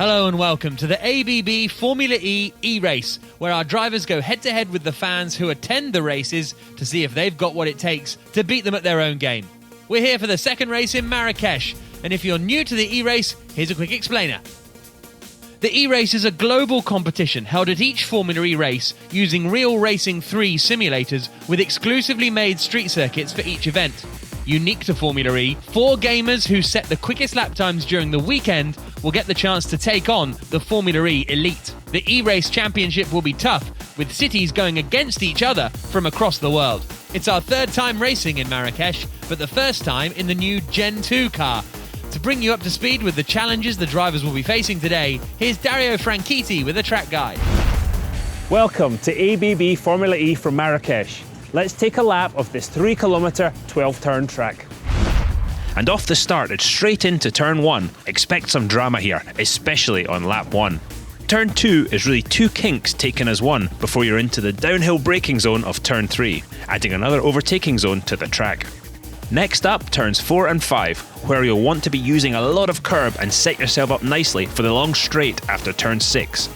Hello and welcome to the ABB Formula E e-race, where our drivers go head-to-head with the fans who attend the races to see if they've got what it takes to beat them at their own game. We're here for the second race in Marrakesh, and if you're new to the e-race, here's a quick explainer. The e-race is a global competition held at each Formula E race using Real Racing 3 simulators with exclusively made street circuits for each event. Unique to Formula E, 4 gamers who set the quickest lap times during the weekend will get the chance to take on the Formula E Elite. The e-race championship will be tough, with cities going against each other from across the world. It's our third time racing in Marrakesh, but the first time in the new Gen 2 car. To bring you up to speed with the challenges the drivers will be facing today, here's Dario Franchitti with a track guide. Welcome to ABB Formula E from Marrakesh. Let's take a lap of this 3 kilometre, 12-turn track. And off the start, it's straight into turn 1. Expect some drama here, especially on lap 1. Turn 2 is really 2 kinks taken as one before you're into the downhill braking zone of turn 3, adding another overtaking zone to the track. Next up, turns 4 and 5, where you'll want to be using a lot of curb and set yourself up nicely for the long straight after turn 6.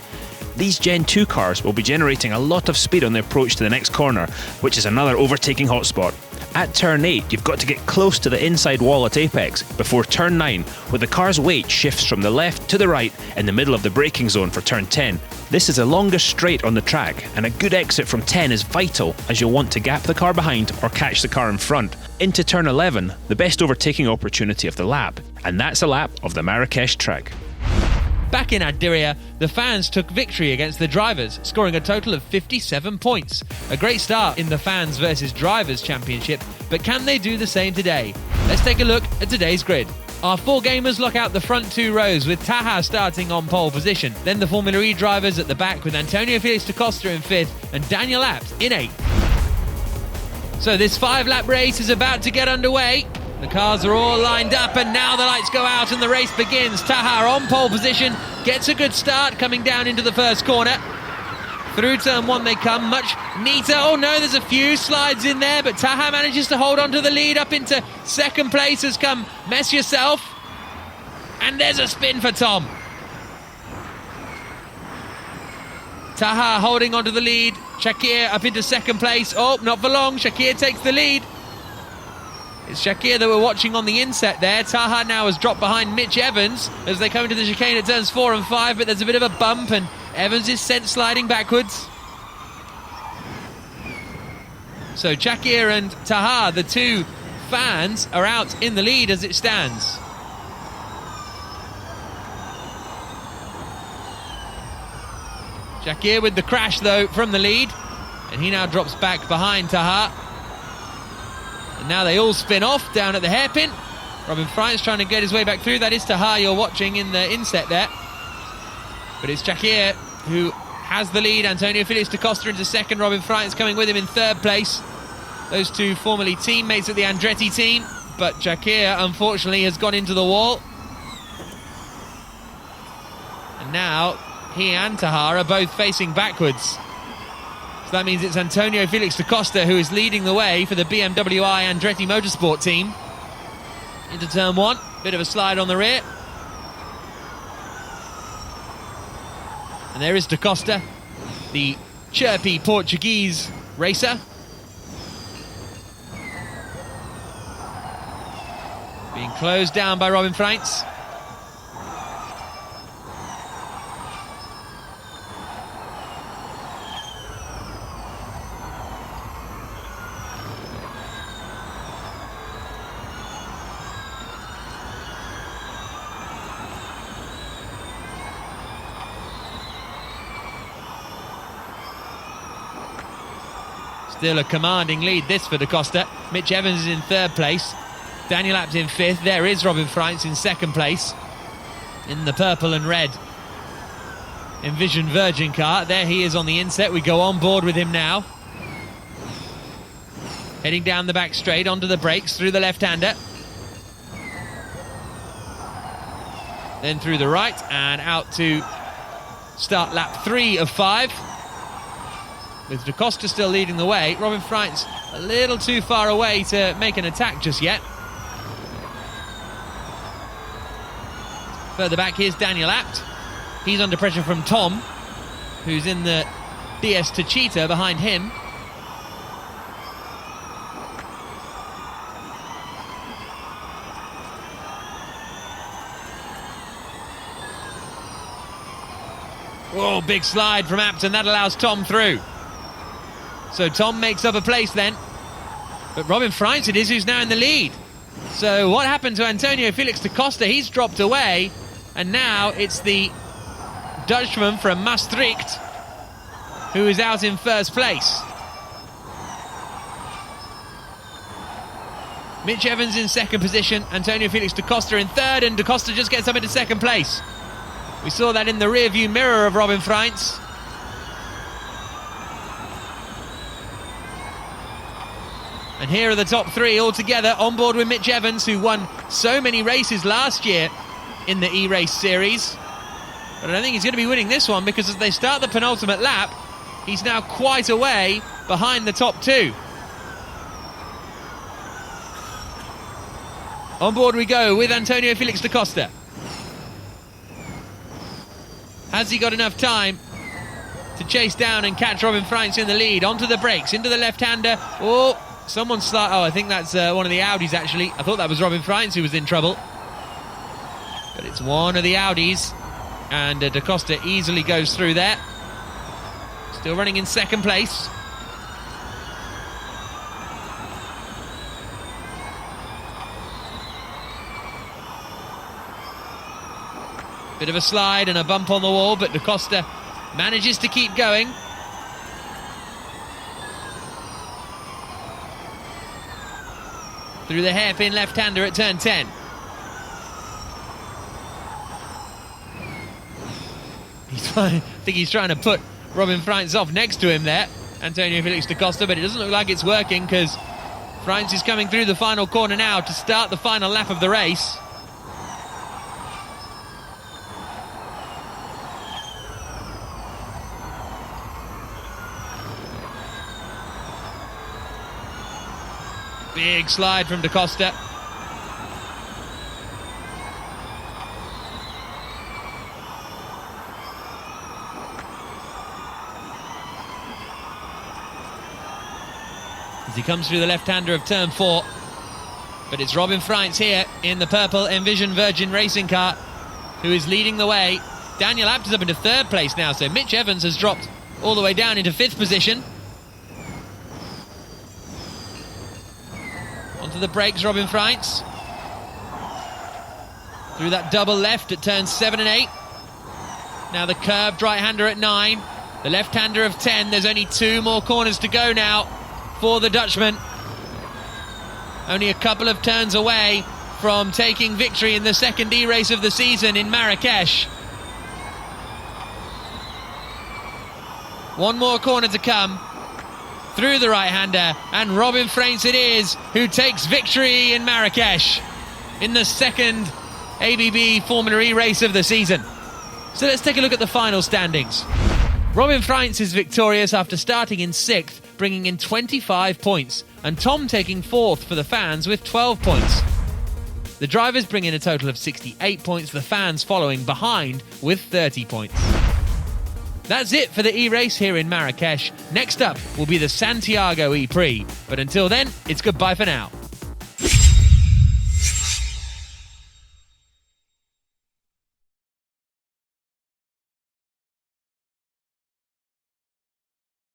These Gen 2 cars will be generating a lot of speed on the approach to the next corner, which is another overtaking hotspot. At turn 8, you've got to get close to the inside wall at apex before turn 9, where the car's weight shifts from the left to the right in the middle of the braking zone for turn 10. This is the longest straight on the track, and a good exit from 10 is vital as you'll want to gap the car behind or catch the car in front. Into turn 11, the best overtaking opportunity of the lap, and that's a lap of the Marrakesh track. Back in Adiria, the fans took victory against the drivers, scoring a total of 57 points. A great start in the fans versus drivers championship, but can they do the same today? Let's take a look at today's grid. Our 4 gamers lock out the front 2 rows with Taha starting on pole position. Then the Formula E drivers at the back with Antonio Felix da Costa in 5th and Daniel Abt in 8th. So this 5-lap race is about to get underway. The cars are all lined up and now the lights go out and the race begins. Taha on pole position, gets a good start coming down into the first corner. Through turn 1 they come, much neater. Oh no, there's a few slides in there, but Taha manages to hold on to the lead. Up into second place has come Mess Yourself. And there's a spin for Tom. Taha holding on to the lead. Shakir up into second place. Oh, not for long. Shakir takes the lead. It's Shakir that we're watching on the inset there. Taha now has dropped behind Mitch Evans as they come into the chicane at turns 4 and 5, but there's a bit of a bump and Evans is sent sliding backwards. So Shakir and Taha, the 2 fans, are out in the lead as it stands. Shakir with the crash though from the lead, and he now drops back behind Taha. And now they all spin off down at the hairpin. Robin Fry's trying to get his way back through. That is Taha you're watching in the inset there. But it's Shakir who has the lead. Antonio Felix da Costa into second. Robin Fry is coming with him in third place. Those 2 formerly teammates at the Andretti team. But Shakir, unfortunately, has gone into the wall. And now he and Taha are both facing backwards. So that means it's Antonio Felix da Costa who is leading the way for the BMW I Andretti Motorsport team. Into turn 1, bit of a slide on the rear. And there is da Costa, the chirpy Portuguese racer. Being closed down by Robin Freitz. Still a commanding lead this for da Costa. Mitch Evans is in third place. Daniel Abt in 5th. There is Robin Freitz in second place in the purple and red Envision Virgin car. There he is on the inset. We go on board with him now. Heading down the back straight onto the brakes through the left-hander. Then through the right and out to start lap 3 of 5. With da Costa still leading the way. Robin Freitz a little too far away to make an attack just yet. Further back, here's Daniel Abt. He's under pressure from Tom, who's in the DS Tachita behind him. Oh, big slide from Apton. That allows Tom through. So Tom makes up a place then. But Robin Freins it is who's now in the lead. So what happened to Antonio Felix da Costa? He's dropped away. And now it's the Dutchman from Maastricht who is out in first place. Mitch Evans in second position. Antonio Felix da Costa in third. And da Costa just gets up into second place. We saw that in the rear view mirror of Robin Freins. And here are the top three all together on board with Mitch Evans, who won so many races last year in the E-Race series. But I don't think he's going to be winning this one, because as they start the penultimate lap, he's now quite a way behind the top two. On board we go with Antonio Felix da Costa. Has he got enough time to chase down and catch Robin Freins in the lead? Onto the brakes, into the left-hander. Oh, someone's I think that's one of the Audis, actually. I thought that was Robin Freins who was in trouble. But it's one of the Audis. And da Costa easily goes through there. Still running in second place. Bit of a slide and a bump on the wall, but da Costa manages to keep going. Through the hairpin left-hander at turn 10. I think he's trying to put Robin Freins off next to him there, Antonio Felix da Costa, but it doesn't look like it's working, because Freins is coming through the final corner now to start the final lap of the race. Big slide from da Costa. As he comes through the left-hander of turn 4. But it's Robin Freins here in the purple Envision Virgin racing car who is leading the way. Daniel Abt is up into third place now, so Mitch Evans has dropped all the way down into fifth position. Onto the brakes, Robin Freins. Through that double left at turns 7 and 8. Now the curved right-hander at 9. The left-hander of 10. There's only 2 more corners to go now for the Dutchman. Only a couple of turns away from taking victory in the second E-race of the season in Marrakesh. One more corner to come. Through the right-hander, and Robin Freins it is who takes victory in Marrakesh in the second ABB Formula E race of the season. So let's take a look at the final standings. Robin Freins is victorious after starting in 6th, bringing in 25 points, and Tom taking 4th for the fans with 12 points. The drivers bring in a total of 68 points, the fans following behind with 30 points. That's it for the E-race here in Marrakesh. Next up will be the Santiago E-Prix, but until then, it's goodbye for now.